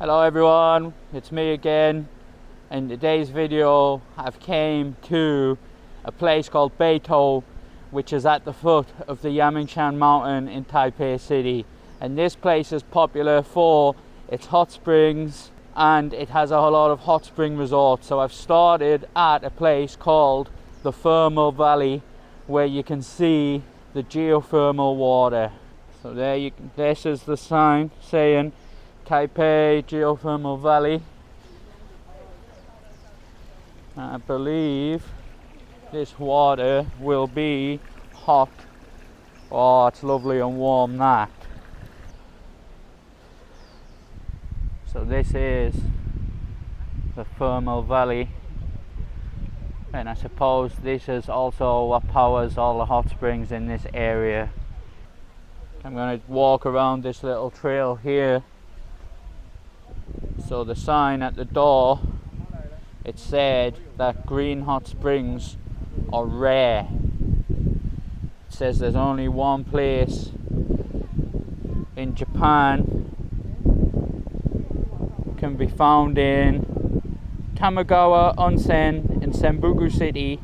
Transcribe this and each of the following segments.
Hello everyone, it's me again. In today's video I've came to a place called Beitou, which is at the foot of the Yamingshan mountain in Taipei city, and this place is popular for its hot springs and it has a lot of hot spring resorts. So I've started at a place called the Thermal Valley where you can see the geothermal water. So this is the sign saying Taipei Geothermal Valley. I believe this water will be hot. Oh, it's lovely and warm that. So this is the Thermal Valley, and I suppose this is also what powers all the hot springs in this area. I'm going to walk around this little trail here. So the sign at the door, it said that green hot springs are rare. It says there's only one place in Japan, can be found in Tamagawa Onsen in Senbukku City,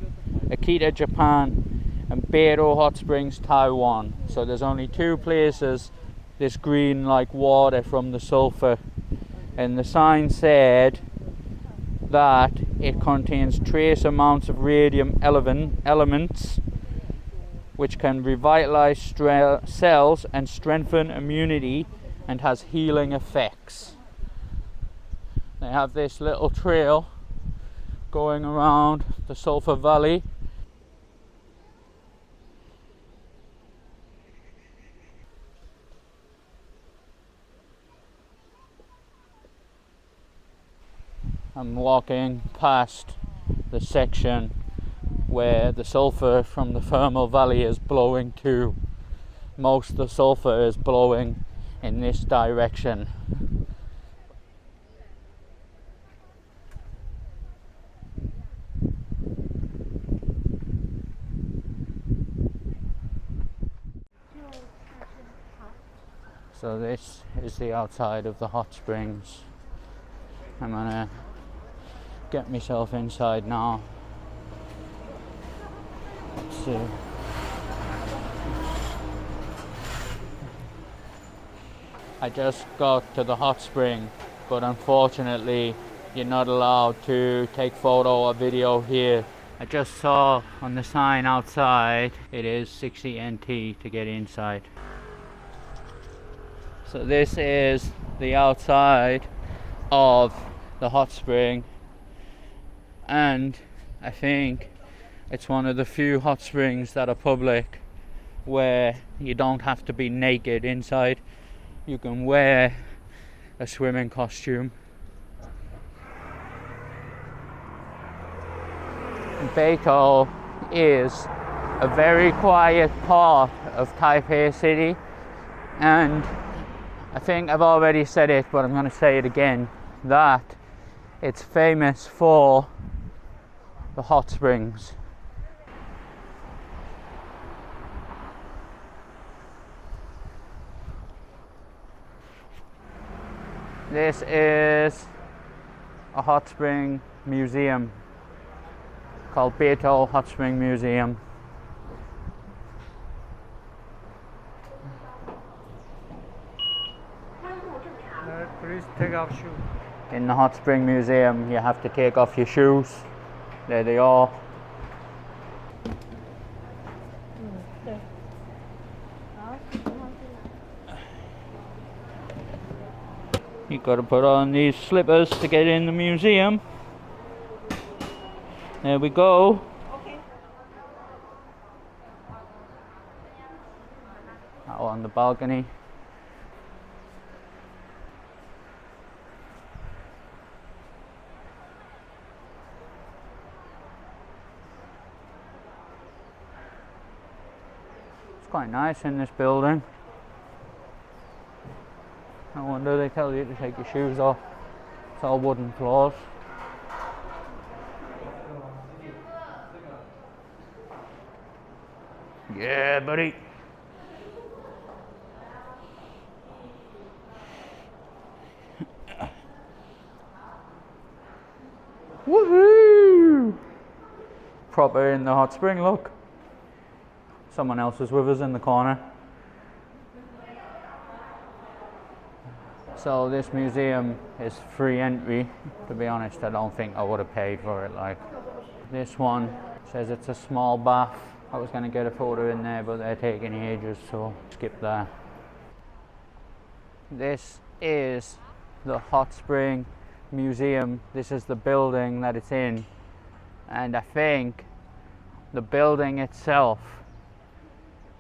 Akita, Japan, and Beitou Hot Springs, Taiwan. So there's only two places this green like water from the sulfur. And the sign said that it contains trace amounts of radium elements which can revitalize cells and strengthen immunity and has healing effects. They have this little trail going around the Sulphur Valley. I'm walking past the section where the sulphur from the Thermal Valley is blowing to. Most of the sulphur is blowing in this direction. So this is the outside of the hot springs. I'm gonna get myself inside now. Let's see. I just got to the hot spring, but unfortunately you're not allowed to take photo or video here. I just saw on the sign outside it is 60 NT to get inside. So this is the outside of the hot spring, and I think it's one of the few hot springs that are public where you don't have to be naked inside. You can wear a swimming costume. Beitou is a very quiet part of Taipei city, and I think I've already said it, but I'm going to say it again, that it's famous for the hot springs. This is a hot spring museum called Beitou Hot Spring Museum. Please take off shoes. In the hot spring museum, you have to take off your shoes. There they are. You've got to put on these slippers to get in the museum. There we go. Okay. Out on the balcony. It's quite nice in this building. No wonder they tell you to take your shoes off. It's all wooden floors. Yeah, buddy. Woohoo! Proper in the hot spring, look. Someone else is with us in the corner. So this museum is free entry. To be honest, I don't think I would have paid for it. Like this one says it's a small bath. I was going to get a photo in there, but they're taking ages, so skip that. This is the Hot Spring Museum. This is the building that it's in, and I think the building itself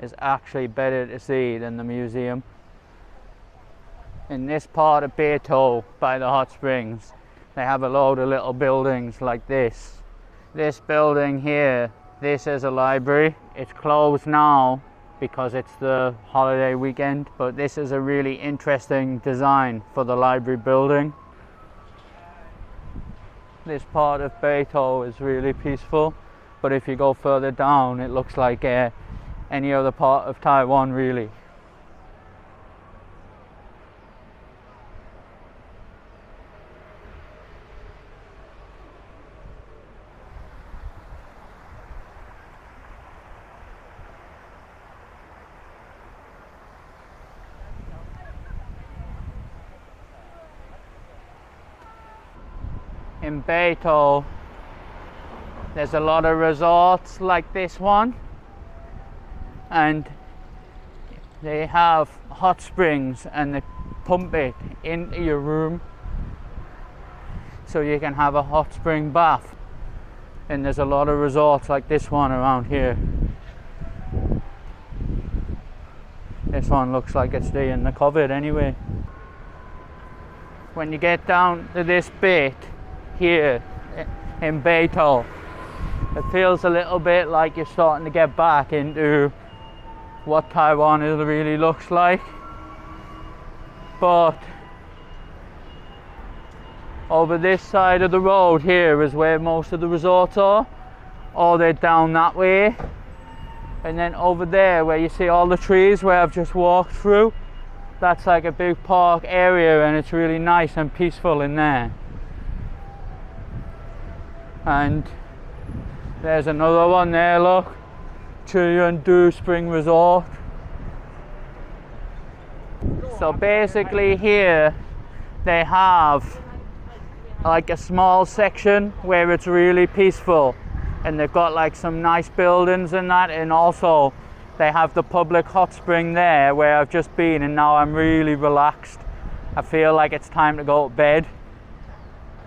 is actually better to see than the museum. In this part of Beitou by the hot springs, they have a load of little buildings like this. This building here, this is a library. It's closed now because it's the holiday weekend, but this is a really interesting design for the library building. This part of Beitou is really peaceful, but if you go further down, it looks like any other part of Taiwan, really. In Beitou, there's a lot of resorts like this one, and they have hot springs and they pump it into your room so you can have a hot spring bath. And there's a lot of resorts like this one around here. This one looks like it's staying the COVID anyway. When you get down to this bit here in Beitou, it feels a little bit like you're starting to get back into what Taiwan really looks like. But over this side of the road here is where most of the resorts are, or they're down that way. And then over there where you see all the trees where I've just walked through, that's like a big park area, and it's really nice and peaceful in there. And there's another one there, look, Hot Spring Resort. So basically here they have like a small section where it's really peaceful, and they've got like some nice buildings and that, and also they have the public hot spring there where I've just been, and now I'm really relaxed. I feel like it's time to go to bed.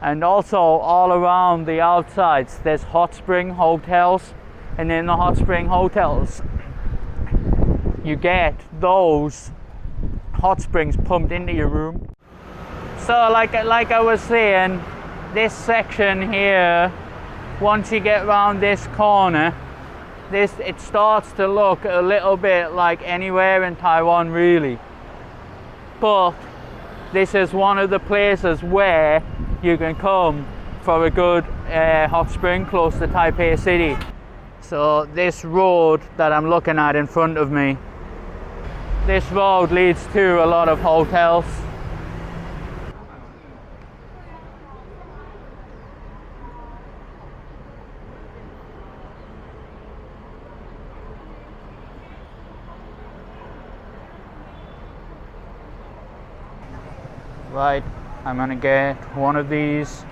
And also all around the outsides there's hot spring hotels, and in the hot spring hotels you get those hot springs pumped into your room. So like I was saying, this section here, once you get around this corner, it starts to look a little bit like anywhere in Taiwan really. But this is one of the places where you can come for a good hot spring close to Taipei city. So this road that I'm looking at in front of me, this road leads to a lot of hotels. Right, I'm gonna get one of these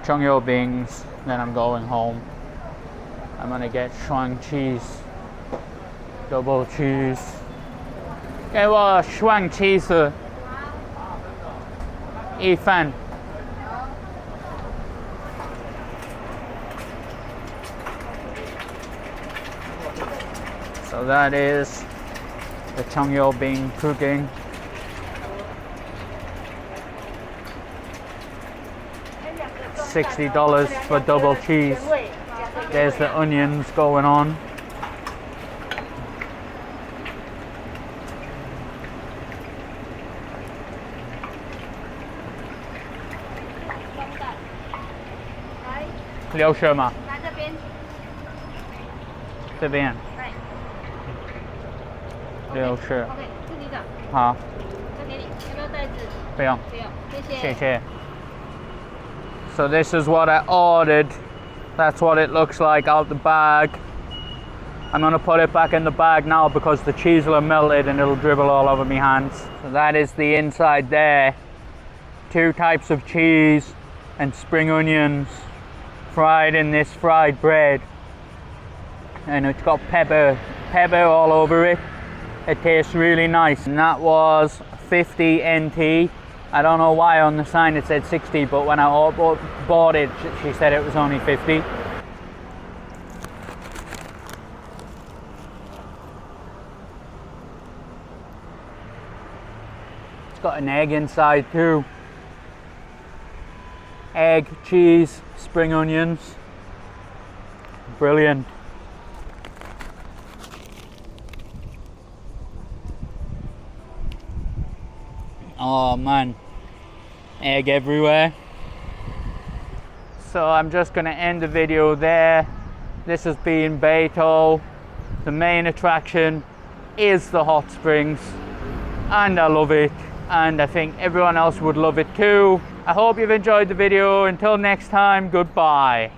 Cong You Bings, then I'm going home. I'm gonna get shuang cheese, double cheese. 给我shuang cheese 一份。So that is the Cong You Bing cooking. $60 for double cheese. There's the onions going on. Liu shi吗？这边。六是。OK， 自己找。好。这给你，要不要袋子？不用。不用，谢谢。谢谢。So this is what I ordered. That's what it looks like out the bag. I'm gonna put it back in the bag now because the cheese will have melted and it'll dribble all over my hands. So that is the inside there. 2 types of cheese and spring onions fried in this fried bread. And it's got pepper all over it. It tastes really nice. And that was 50 NT. I don't know why on the sign it said 60, but when I bought it, she said it was only 50. It's got an egg inside too. Egg, cheese, spring onions. Brilliant. Oh man, egg everywhere. So I'm just gonna end the video there. This has been Beitou. The main attraction is the hot springs, and I love it, and I think everyone else would love it too. I hope you've enjoyed the video. Until next time, goodbye.